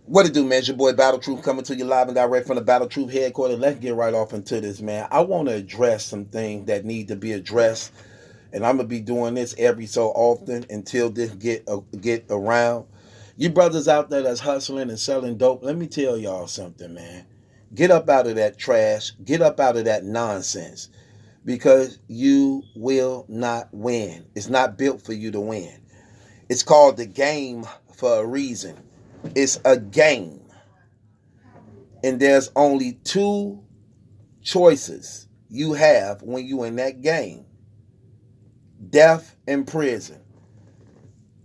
What it do, man? It's your boy Battle Truth coming to you live and direct from the Battle Truth headquarters. Let's get right off into this, man. I want to address some things that need to be addressed, and I'm gonna be doing this every so often until this get around. You brothers out there that's hustling and selling dope, let me tell y'all something, man. Get up out of that trash. Get up out of that nonsense because you will not win. It's not built for you to win. It's called the game for a reason. It's a game. And there's only two choices you have when you in that game. Death and prison.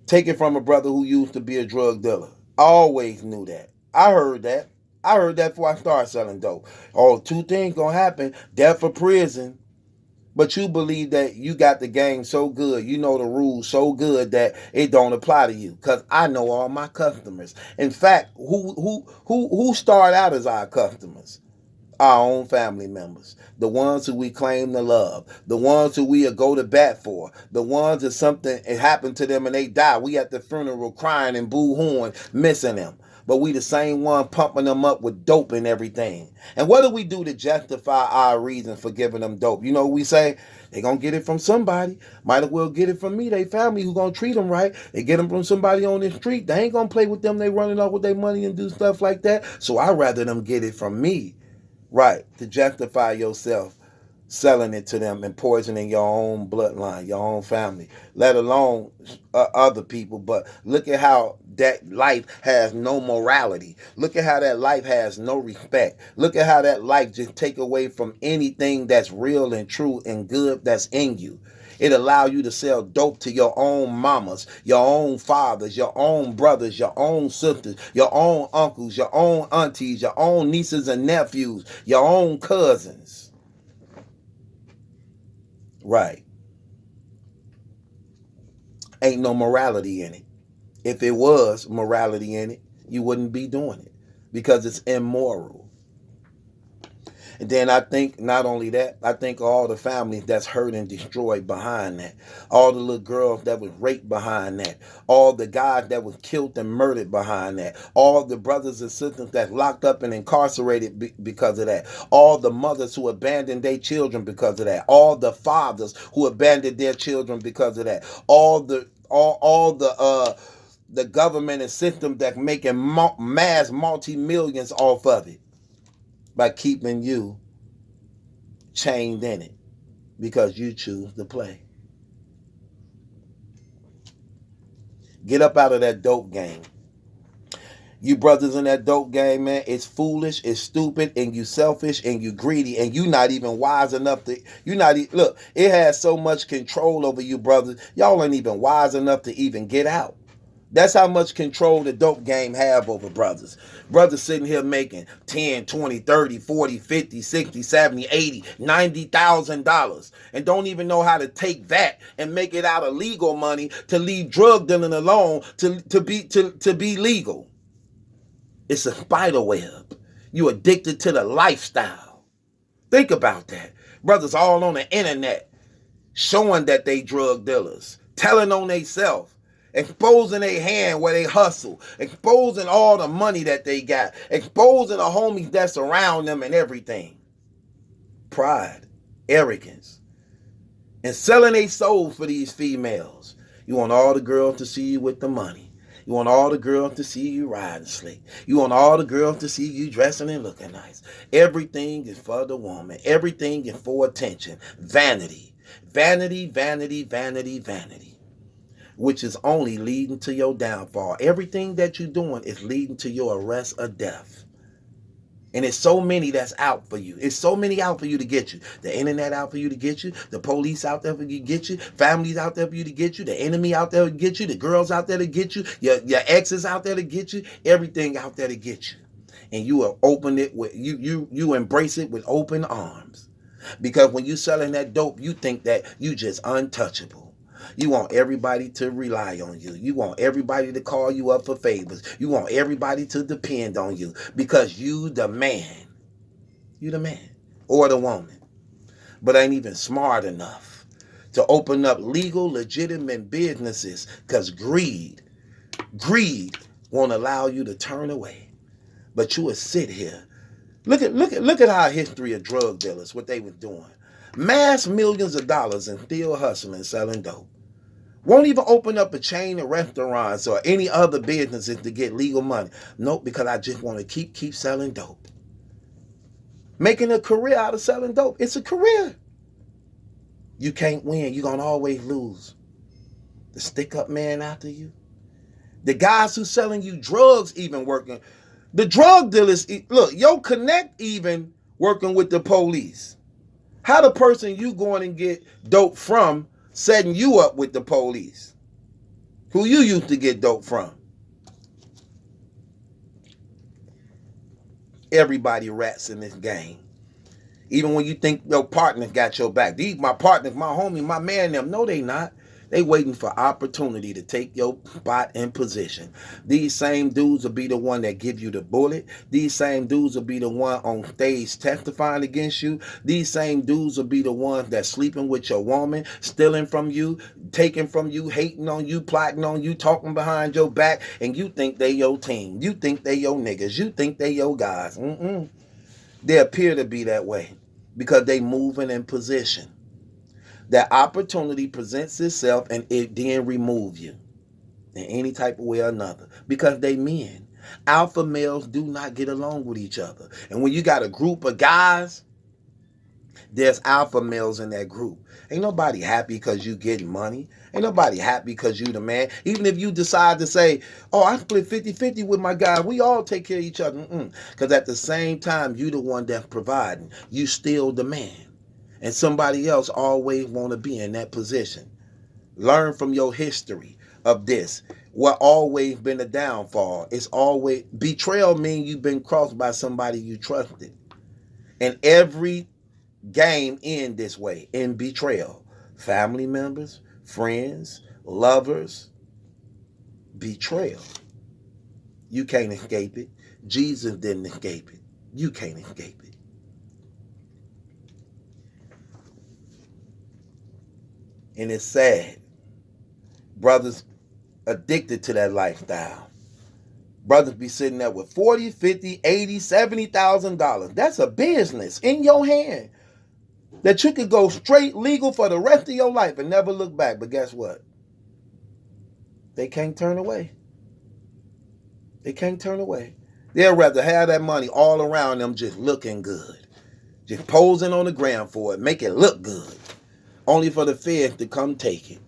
Take it from a brother who used to be a drug dealer. I always knew that. I heard that. I heard that before I started selling dope. Oh, two things gonna happen. Death or prison. But you believe that you got the game so good, you know the rules so good that it don't apply to you. Cause I know all my customers. In fact, who start out as our customers? Our own family members, the ones who we claim to love, the ones who we go to bat for, the ones that something it happened to them and they die. We at the funeral crying and boo-hooing, missing them. But we the same one pumping them up with dope and everything. And what do we do to justify our reasons for giving them dope? You know what we say? They gonna get it from somebody. Might as well get it from me. They family who gonna treat them right. They get them from somebody on the street. They ain't gonna play with them. They running off with their money and do stuff like that. So I'd rather them get it from me. Right, to justify yourself selling it to them and poisoning your own bloodline, your own family, let alone other people. But look at how that life has no morality. Look at how that life has no respect. Look at how that life just take away from anything that's real and true and good that's in you. It allow you to sell dope to your own mamas, your own fathers, your own brothers, your own sisters, your own uncles, your own aunties, your own nieces and nephews, your own cousins. Right. Ain't no morality in it. If it was morality in it, you wouldn't be doing it because it's immoral. And then I think not only that, I think all the families that's hurt and destroyed behind that, all the little girls that was raped behind that, all the guys that was killed and murdered behind that, all the brothers and sisters that locked up and incarcerated because of that, all the mothers who abandoned their children because of that, all the fathers who abandoned their children because of that, all the government and system that making mass multi-millions off of it by keeping you chained in it because you choose to play. Get up out of that dope game. You brothers in that dope game, man, it's foolish, it's stupid, and you selfish, and you greedy, and you not even wise enough to, look, it has so much control over you, brothers. Y'all ain't even wise enough to even get out. That's how much control the dope game have over brothers. Brothers sitting here making 10, 20, 30, 40, 50, 60, 70, 80, $90,000 and don't even know how to take that and make it out of legal money to leave drug dealing alone to be legal. It's a spider web. You addicted to the lifestyle. Think about that. Brothers all on the internet showing that they drug dealers, telling on themselves, exposing their hand where they hustle, exposing all the money that they got, exposing the homies that's around them and everything. Pride, arrogance, and selling their soul for these females. You want all the girls to see you with the money. You want all the girls to see you riding slick. You want all the girls to see you dressing and looking nice. Everything is for the woman. Everything is for attention. Vanity. Vanity, vanity, vanity, vanity. Which is only leading to your downfall. Everything that you're doing is leading to your arrest or death. And it's so many that's out for you. It's so many out for you to get you. The internet out for you to get you. The police out there for you to get you. Families out there for you to get you. The enemy out there to get you. The girls out there to get you. Your exes out there to get you. Everything out there to get you. And you will open it with you embrace it with open arms. Because when you selling that dope, you think that you just untouchable. You want everybody to rely on you. You want everybody to call you up for favors. You want everybody to depend on you because you the man. You the man or the woman. But ain't even smart enough to open up legal, legitimate businesses because greed won't allow you to turn away. But you will sit here. Look at our history of drug dealers, what they was doing. Mass millions of dollars and still hustling, selling dope. Won't even open up a chain of restaurants or any other businesses to get legal money. Nope, because I just want to keep selling dope. Making a career out of selling dope. It's a career. You can't win. You're going to always lose. The stick up man after you. The guys who selling you drugs even working. The drug dealers, look, your connect even working with the police. How the person you going and get dope from setting you up with the police? Who you used to get dope from? Everybody rats in this game. Even when you think your partner got your back. These my partners, my homie, my man, them. No, they not. They waiting for opportunity to take your spot in position. These same dudes will be the one that give you the bullet. These same dudes will be the one on stage testifying against you. These same dudes will be the ones that sleeping with your woman, stealing from you, taking from you, hating on you, plotting on you, talking behind your back, and you think they your team. You think they your niggas. You think they your guys. They appear to be that way because they moving in position. That opportunity presents itself and it then remove you in any type of way or another because they men. Alpha males do not get along with each other. And when you got a group of guys, there's alpha males in that group. Ain't nobody happy because you getting money. Ain't nobody happy because you the man. Even if you decide to say, oh, I split 50-50 with my guy, we all take care of each other. Because at the same time, you the one that's providing. You still the man. And somebody else always want to be in that position. Learn from your history of this. What always been a downfall. It's always, betrayal means you've been crossed by somebody you trusted. And every game end this way, in betrayal. Family members, friends, lovers, betrayal. You can't escape it. Jesus didn't escape it. You can't escape it. And it's sad. Brothers addicted to that lifestyle. Brothers be sitting there with $40, $50, $80, $70,000. That's a business in your hand that you could go straight legal for the rest of your life and never look back. But guess what? They can't turn away. They can't turn away. They'd rather have that money all around them just looking good. Just posing on the ground for it. Make it look good. Only for the feds to come take it.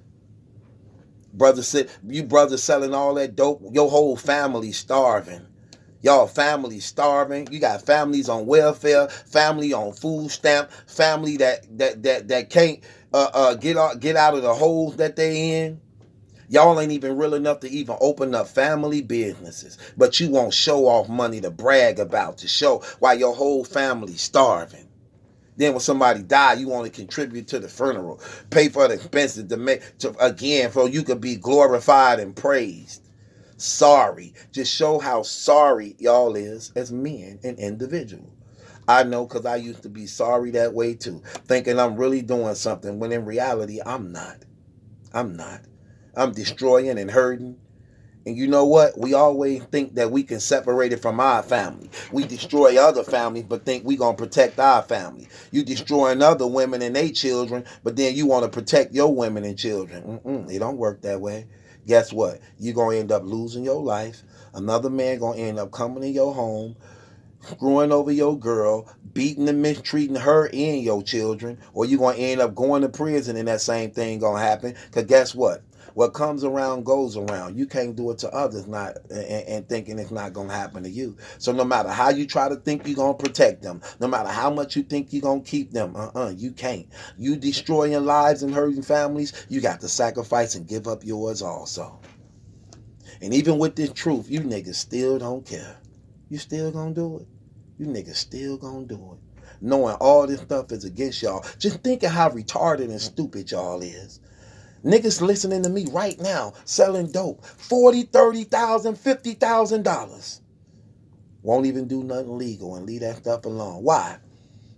You brothers selling all that dope. Your whole family starving. Y'all family starving. You got families on welfare, family on food stamp, family that can't get out of the holes that they in. Y'all ain't even real enough to even open up family businesses. But you won't show off money to brag about, to show why your whole family's starving. Then when somebody die, you want to contribute to the funeral, pay for the expenses again, so you could be glorified and praised. Sorry. Just show how sorry y'all is as men and individuals. I know, because I used to be sorry that way too, thinking I'm really doing something when in reality I'm not. I'm not. I'm destroying and hurting. And you know what? We always think that we can separate it from our family. We destroy other families, but think we going to protect our family. You destroying other women and their children, but then you want to protect your women and children. It don't work that way. Guess what? You're going to end up losing your life. Another man going to end up coming in your home, screwing over your girl, beating and mistreating her and your children, or you're going to end up going to prison and that same thing going to happen. Because guess what? What comes around goes around. You can't do it to others and thinking it's not going to happen to you. So no matter how you try to think you're going to protect them, no matter how much you think you're going to keep them, you can't. You destroying lives and hurting families, you got to sacrifice and give up yours also. And even with this truth, you niggas still don't care. You still going to do it. You niggas still going to do it. Knowing all this stuff is against y'all. Just think of how retarded and stupid y'all is. Niggas listening to me right now selling dope. $40,000, $30,000, $50,000. Won't even do nothing legal and leave that stuff alone. Why?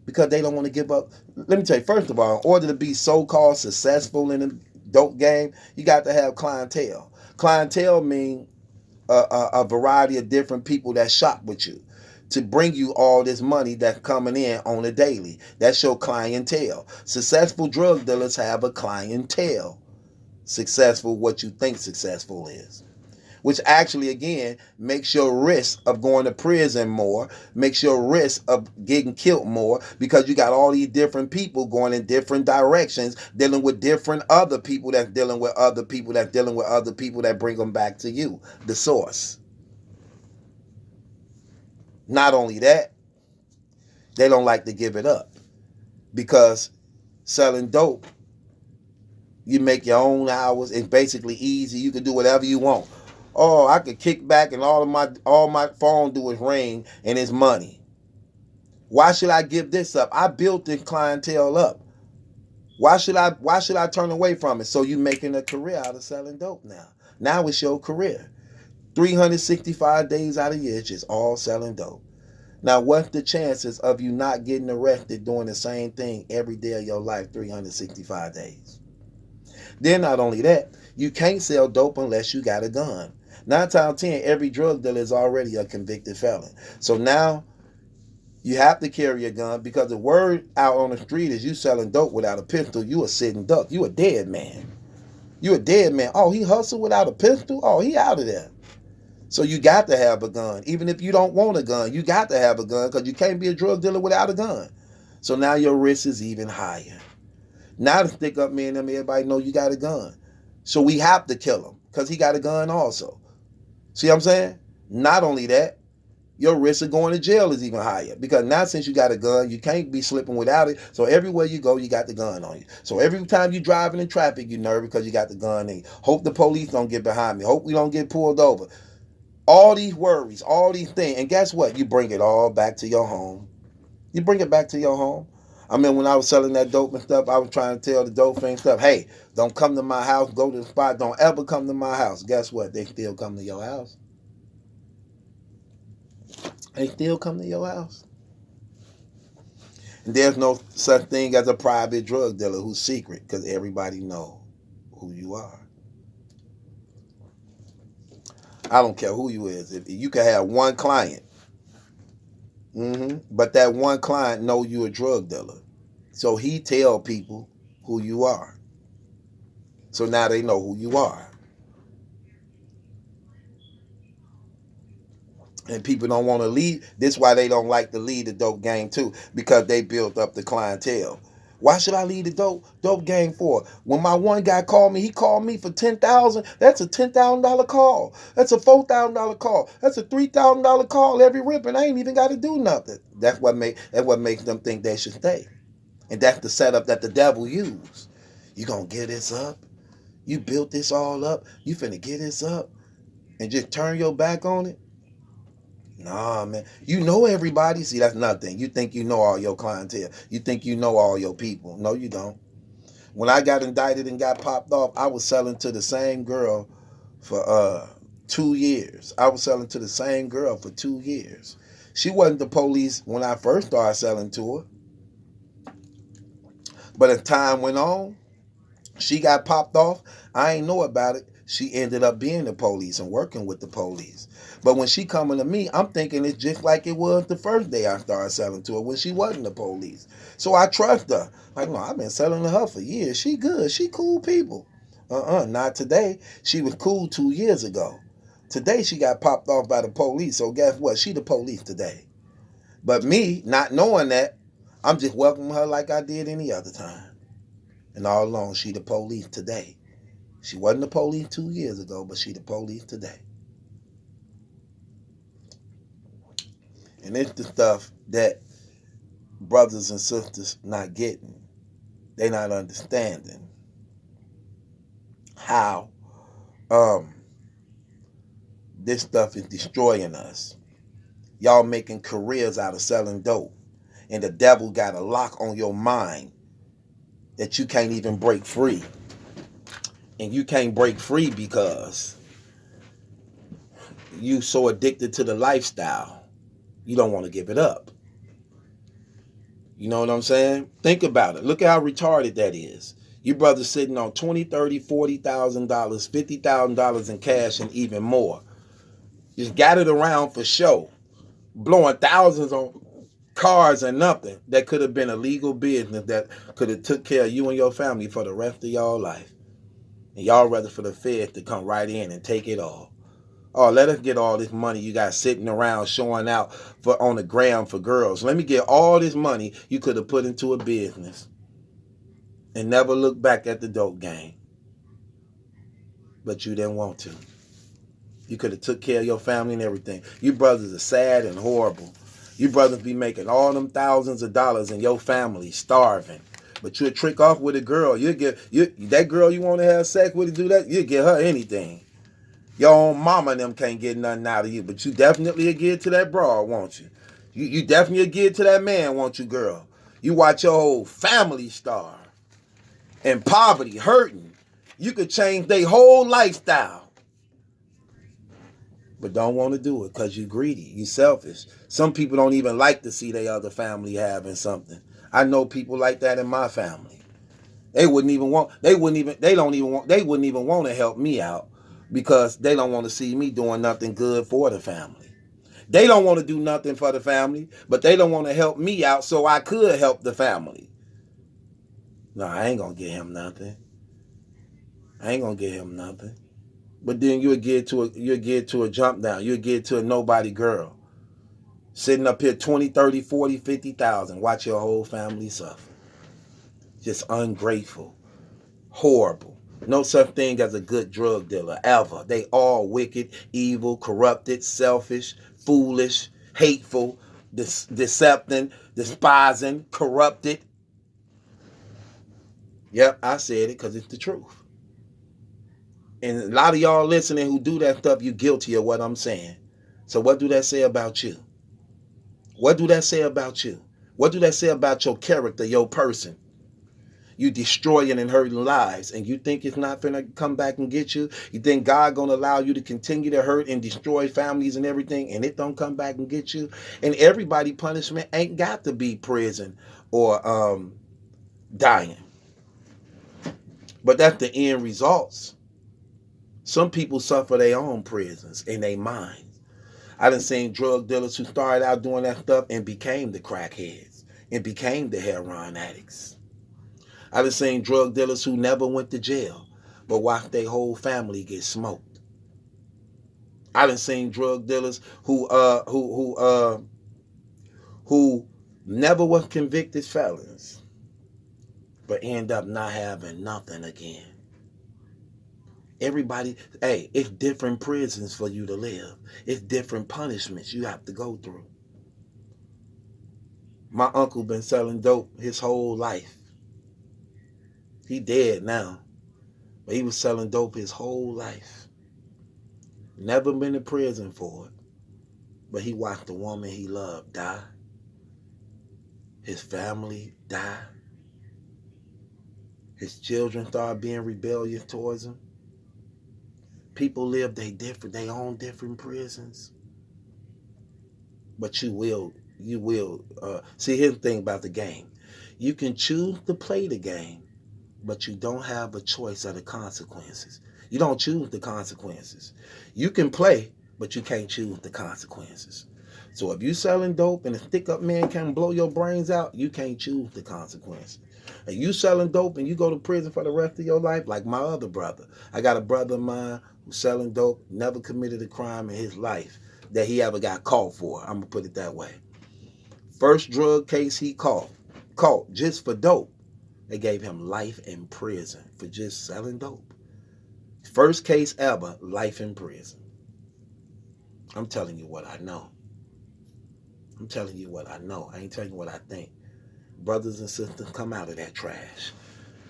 Because they don't want to give up. Let me tell you, first of all, in order to be so-called successful in the dope game, you got to have clientele. Clientele means a variety of different people that shop with you to bring you all this money that's coming in on a daily. That's your clientele. Successful drug dealers have a clientele. Successful, what you think successful is. Which actually, again, makes your risk of going to prison more, makes your risk of getting killed more, because you got all these different people going in different directions, dealing with different other people that's dealing with other people that's dealing with other people that bring them back to you, the source. Not only that, they don't like to give it up, because selling dope, you make your own hours. It's basically easy. You can do whatever you want. Oh, I could kick back and all my phone do is ring and it's money. Why should I give this up? I built this clientele up. Why should I turn away from it? So you making a career out of selling dope now. Now it's your career. 365 days out of the year, it's just all selling dope. Now, what's the chances of you not getting arrested doing the same thing every day of your life, 365 days? Then not only that, you can't sell dope unless you got a gun. 9 times out of 10, every drug dealer is already a convicted felon. So now you have to carry a gun, because the word out on the street is you selling dope without a pistol, you a sitting duck. You a dead man. You a dead man. Oh, he hustled without a pistol? Oh, he out of there. So you got to have a gun. Even if you don't want a gun, you got to have a gun, because you can't be a drug dealer without a gun. So now your risk is even higher. Now the stick up man, everybody know you got a gun. So we have to kill him, because he got a gun also. See what I'm saying? Not only that, your risk of going to jail is even higher, because now since you got a gun, you can't be slipping without it. So everywhere you go, you got the gun on you. So every time you driving in traffic, you nervous because you got the gun in you. Hope the police don't get behind me. Hope we don't get pulled over. All these worries, all these things. And guess what? You bring it all back to your home. You bring it back to your home. I mean, when I was selling that dope and stuff, I was trying to tell the dope fiend stuff, hey, don't come to my house, go to the spot, don't ever come to my house. Guess what? They still come to your house. They still come to your house. And there's no such thing as a private drug dealer who's secret, because everybody know who you are. I don't care who you is. If you can have one client, but that one client know you a drug dealer. So he tell people who you are. So now they know who you are. And people don't want to leave. This is why they don't like to leave the dope game too, because they built up the clientele. Why should I leave the dope game for? When my one guy called me, he called me for $10,000. That's a $10,000 call. That's a $4,000 call. That's a $3,000 call every rip, and I ain't even got to do nothing. That's what makes them think they should stay. And that's the setup that the devil used. You gonna get this up? You built this all up? You finna get this up and just turn your back on it? Nah, man. You know everybody. See, that's nothing. You think you know all your clientele. You think you know all your people. No, you don't. When I got indicted and got popped off, I was selling to the same girl for 2 years. I was selling to the same girl for 2 years. She wasn't the police when I first started selling to her. But as time went on, she got popped off. I ain't know about it. She ended up being the police and working with the police. But when she coming to me, I'm thinking it's just like it was the first day I started selling to her when she wasn't the police. So I trust her. Like, no, I've been selling to her for years. She good. She cool people. Not today. She was cool 2 years ago. Today she got popped off by the police. So guess what? She the police today. But me, not knowing that, I'm just welcoming her like I did any other time. And all along, she the police today. She wasn't the police 2 years ago, but she the police today. And it's the stuff that brothers and sisters not getting. They not understanding how this stuff is destroying us. Y'all making careers out of selling dope. And the devil got a lock on your mind that you can't even break free. And you can't break free because you so addicted to the lifestyle. You don't want to give it up. You know what I'm saying? Think about it. Look at how retarded that is. You brothers sitting on $20,000, $30,000, $40,000, $50,000 in cash and even more. Just got it around for show, blowing thousands on cars and nothing that could have been a legal business that could have took care of you and your family for the rest of y'all life. And y'all rather for the feds to come right in and take it all. Oh, let us get all this money you got sitting around showing out for on the gram for girls. Let me get all this money you could have put into a business and never look back at the dope game. But you didn't want to. You could have took care of your family and everything. You brothers are sad and horrible. You brothers be making all them thousands of dollars and your family starving. But you'll trick off with a girl. That girl you want to have sex with to do that, you get her anything. Your own mama and them can't get nothing out of you. But you definitely will give to that broad, won't you? You definitely will give to that man, won't you, girl? You watch your whole family starve. And poverty, hurting. You could change their whole lifestyle. But don't want to do it because you greedy, you selfish. Some people don't even like to see their other family having something. I know people like that in my family. They wouldn't even want to help me out because they don't want to see me doing nothing good for the family. They don't want to do nothing for the family, but they don't want to help me out so I could help the family. No, I ain't gonna get him nothing. But then you'll get to a jump down. You'll get to a nobody girl. Sitting up here 20, 30, 40, 50,000. Watch your whole family suffer. Just ungrateful. Horrible. No such thing as a good drug dealer, ever. They all wicked, evil, corrupted, selfish, foolish, hateful, decepting, despising, corrupted. Yep, I said it because it's the truth. And a lot of y'all listening who do that stuff, you guilty of what I'm saying. So what do that say about you? What do that say about you? What do that say about your character, your person? You destroying and hurting lives, and you think it's not finna come back and get you? You think God gonna allow you to continue to hurt and destroy families and everything, and it don't come back and get you? And everybody punishment ain't got to be prison or dying. But that's the end results. Some people suffer their own prisons in their minds. I done seen drug dealers who started out doing that stuff and became the crackheads and became the heroin addicts. I done seen drug dealers who never went to jail but watched their whole family get smoked. I done seen drug dealers who never was convicted felons but end up not having nothing again. Everybody, hey, it's different prisons for you to live. It's different punishments you have to go through. My uncle been selling dope his whole life. He dead now, but he was selling dope his whole life. Never been to prison for it, but he watched the woman he loved die. His family die. His children started being rebellious towards him. People live they own different prisons. But you will see, here's the thing about the game. You can choose to play the game, but you don't have a choice of the consequences. You don't choose the consequences. You can play, but you can't choose the consequences. So if you selling dope and a stick-up man can blow your brains out, you can't choose the consequences. And you selling dope and you go to prison for the rest of your life, like my other brother. I got a brother of mine who's selling dope, never committed a crime in his life that he ever got caught for. I'm going to put it that way. First drug case he caught just for dope. They gave him life in prison for just selling dope. First case ever, life in prison. I'm telling you what I know. I ain't telling you what I think. Brothers and sisters, come out of that trash.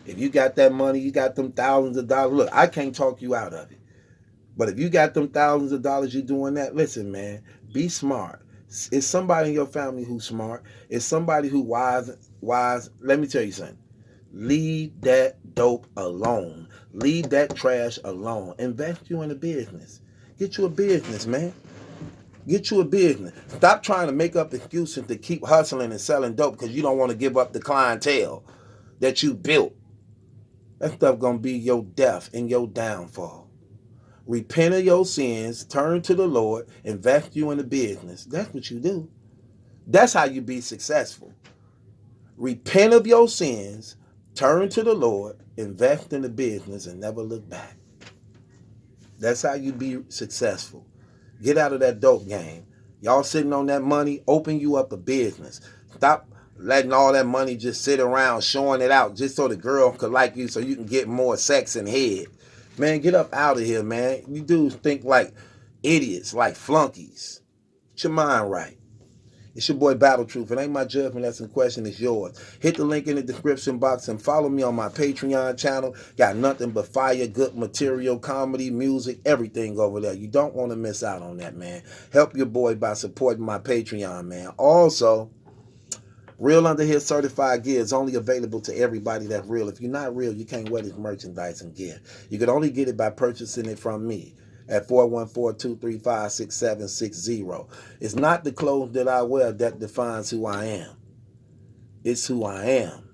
If you got that money, you got them thousands of dollars. Look, I can't talk you out of it. But if you got them thousands of dollars, you doing that, listen, man, be smart. Is somebody in your family who's smart? Is somebody who wise? Let me tell you something. Leave that dope alone. Leave that trash alone. Invest you in a business. Get you a business, man. Get you a business. Stop trying to make up excuses to keep hustling and selling dope because you don't want to give up the clientele that you built. That stuff gonna be your death and your downfall. Repent of your sins, turn to the Lord, invest you in the business. That's what you do. That's how you be successful. Repent of your sins, turn to the Lord, invest in the business, and never look back. That's how you be successful. Get out of that dope game. Y'all sitting on that money, open you up a business. Stop letting all that money just sit around showing it out just so the girl could like you so you can get more sex and head. Man, get up out of here, man. You dudes think like idiots, like flunkies. Get your mind right. It's your boy Battle Truth. It ain't my judgment that's in question, it's yours. Hit the link in the description box and follow me on my Patreon channel. Got nothing but fire, good material, comedy, music, everything over there. You don't want to miss out on that, man. Help your boy by supporting my Patreon, man. Also, Real Under Here certified gear is only available to everybody that's real. If you're not real, you can't wear this merchandise and gear. You can only get it by purchasing it from me at 414-235-6760. It's not the clothes that I wear that defines who I am. It's who I am.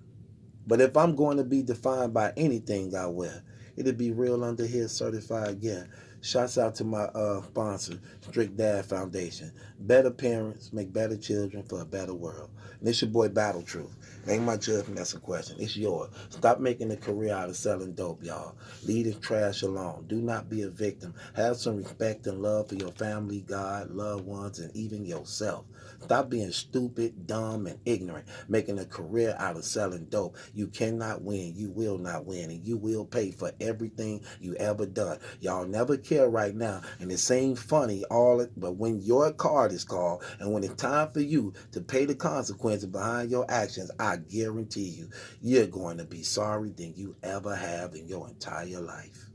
But if I'm going to be defined by anything I wear, it'll be Real Under Here certified gear. Shouts out to my sponsor, Strict Dad Foundation. Better parents make better children for a better world. And it's your boy Battle Truth. It ain't my judgment, that's a question. It's yours. Stop making a career out of selling dope, y'all. Leave this trash alone. Do not be a victim. Have some respect and love for your family, God, loved ones, and even yourself. Stop being stupid, dumb, and ignorant, making a career out of selling dope. You cannot win. You will not win. And you will pay for everything you ever done. Y'all never care right now. And it seems funny, but when your card is called and when it's time for you to pay the consequences behind your actions, I guarantee you, you're going to be sorry than you ever have in your entire life.